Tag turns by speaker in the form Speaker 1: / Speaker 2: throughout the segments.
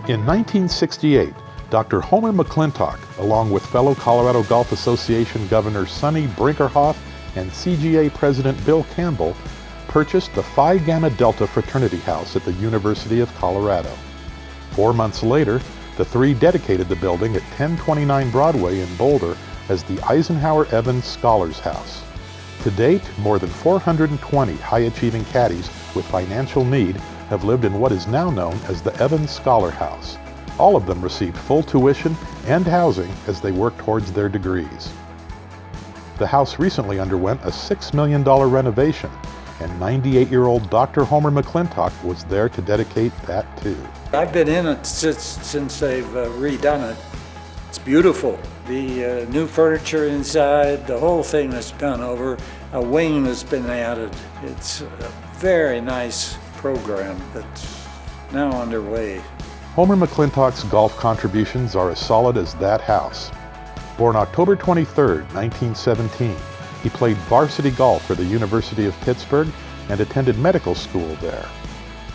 Speaker 1: In 1968, Dr. Homer McClintock, along with fellow Colorado Golf Association Governor Sonny Brinkerhoff and CGA President Bill Campbell, purchased the Phi Gamma Delta Fraternity House at the University of Colorado. 4 months later, the three dedicated the building at 1029 Broadway in Boulder as the Eisenhower Evans Scholars House. To date, more than 420 high-achieving caddies with financial need have lived in what is now known as the Evans Scholar House. All of them received full tuition and housing as they worked towards their degrees. The house recently underwent a $6 million renovation, and 98-year-old Dr. Homer McClintock was there to dedicate that too.
Speaker 2: I've been in it since they've redone it. It's beautiful. The new furniture inside, the whole thing that's done over, a wing that's been added. It's a very nice program that's now underway.
Speaker 1: Homer McClintock's golf contributions are as solid as that house. Born October 23, 1917, he played varsity golf for the University of Pittsburgh and attended medical school there.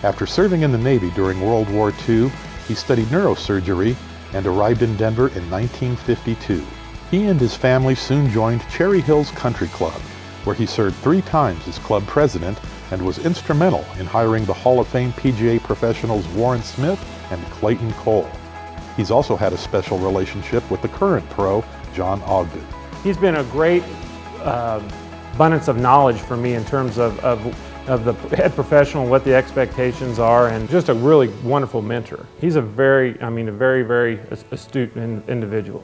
Speaker 1: After serving in the Navy during World War II, he studied neurosurgery and arrived in Denver in 1952. He and his family soon joined Cherry Hills Country Club, where he served 3 times as club president and was instrumental in hiring the Hall of Fame PGA professionals Warren Smith and Clayton Cole. He's also had a special relationship with the current pro, John Ogden.
Speaker 3: He's been a great abundance of knowledge for me in terms of the head professional, what the expectations are, and just a really wonderful mentor. He's a very astute individual.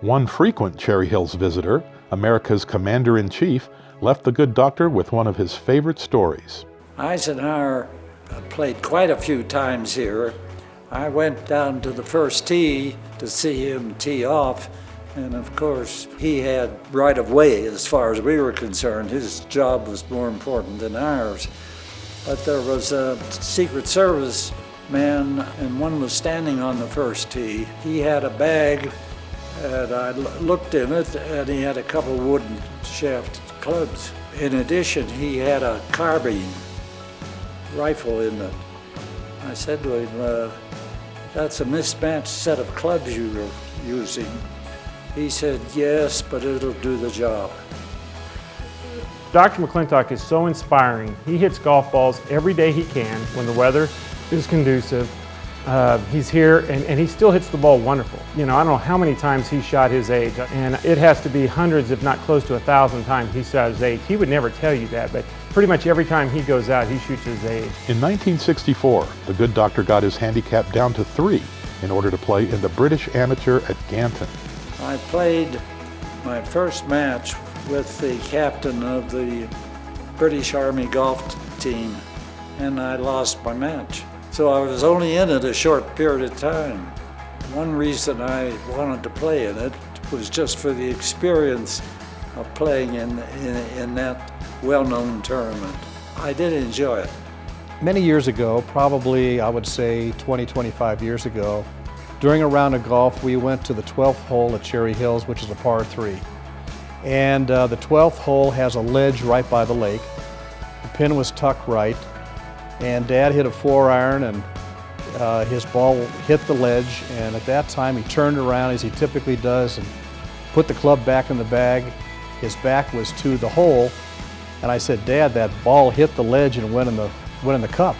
Speaker 1: One frequent Cherry Hills visitor, America's Commander-in-Chief, left the good doctor with one of his favorite stories.
Speaker 2: Eisenhower played quite a few times here. I went down to the first tee to see him tee off, and of course he had right of way as far as we were concerned. His job was more important than ours. But there was a Secret Service man, and one was standing on the first tee. He had a bag, and I looked in it, and he had a couple wooden shaft clubs. In addition, he had a carbine rifle in it. I said to him, that's a mismatched set of clubs you're using. He said, yes, but it'll do the job.
Speaker 3: Dr. McClintock is so inspiring. He hits golf balls every day he can when the weather is conducive. He's here and he still hits the ball wonderful. You know, I don't know how many times he shot his age, and it has to be hundreds, if not close to 1,000 times he shot his age. He would never tell you that, but pretty much every time he goes out, he shoots his age.
Speaker 1: In 1964, the good doctor got his handicap down to 3 in order to play in the British Amateur at Ganton.
Speaker 2: I played my first match with the captain of the British Army golf team, and I lost my match. So I was only in it a short period of time. One reason I wanted to play in it was just for the experience of playing in that well-known tournament. I did enjoy it.
Speaker 4: Many years ago, probably I would say 20, 25 years ago, during a round of golf, we went to the 12th hole at Cherry Hills, which is a par 3. And the 12th hole has a ledge right by the lake. The pin was tucked right, and Dad hit a 4-iron, and his ball hit the ledge, and at that time he turned around as he typically does and put the club back in the bag. His back was to the hole, and I said, Dad, that ball hit the ledge and went in the cup.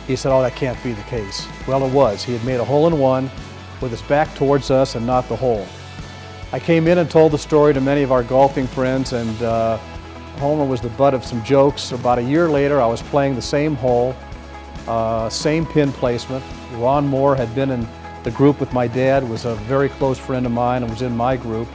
Speaker 4: He said, oh, that can't be the case. Well, it was. He had made a hole-in-one with his back towards us and not the hole. I came in and told the story to many of our golfing friends, and Homer was the butt of some jokes. About a year later, I was playing the same hole, same pin placement. Ron Moore had been in the group with my dad, was a very close friend of mine and was in my group.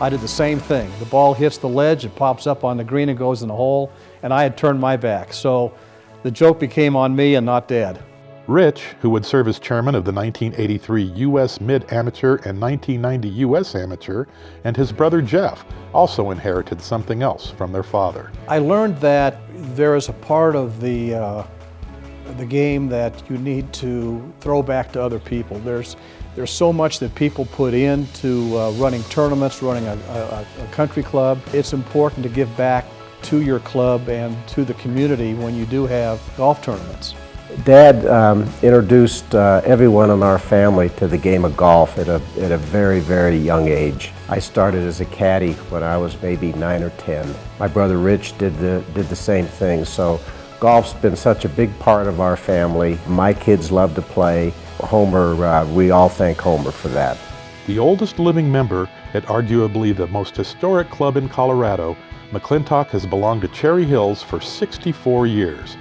Speaker 4: I did the same thing. The ball hits the ledge, it pops up on the green and goes in the hole, and I had turned my back. So the joke became on me and not Dad.
Speaker 1: Rich, who would serve as chairman of the 1983 U.S. Mid-Amateur and 1990 U.S. Amateur, and his brother Jeff also inherited something else from their father.
Speaker 4: I learned that there is a part of the game that you need to throw back to other people. There's so much that people put into running tournaments, running a country club. It's important to give back to your club and to the community when you do have golf tournaments.
Speaker 5: Dad introduced everyone in our family to the game of golf at a very, very young age. I started as a caddy when I was maybe 9 or 10. My brother Rich did the same thing. So golf's been such a big part of our family. My kids love to play. Homer, we all thank Homer for that.
Speaker 1: The oldest living member at arguably the most historic club in Colorado, McClintock has belonged to Cherry Hills for 64 years.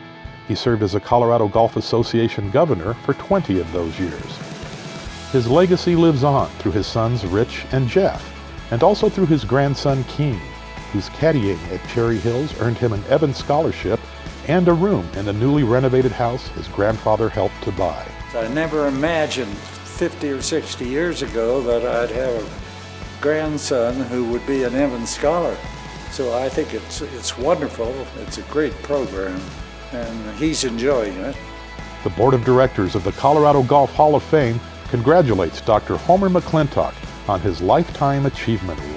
Speaker 1: He served as a Colorado Golf Association governor for 20 of those years. His legacy lives on through his sons Rich and Jeff, and also through his grandson Keene, whose caddying at Cherry Hills earned him an Evans Scholarship and a room in the newly renovated house his grandfather helped to buy.
Speaker 2: I never imagined 50 or 60 years ago that I'd have a grandson who would be an Evans Scholar. So I think it's wonderful. It's a great program, and he's enjoying it.
Speaker 1: The Board of Directors of the Colorado Golf Hall of Fame congratulates Dr. Homer McClintock on his Lifetime Achievement Award.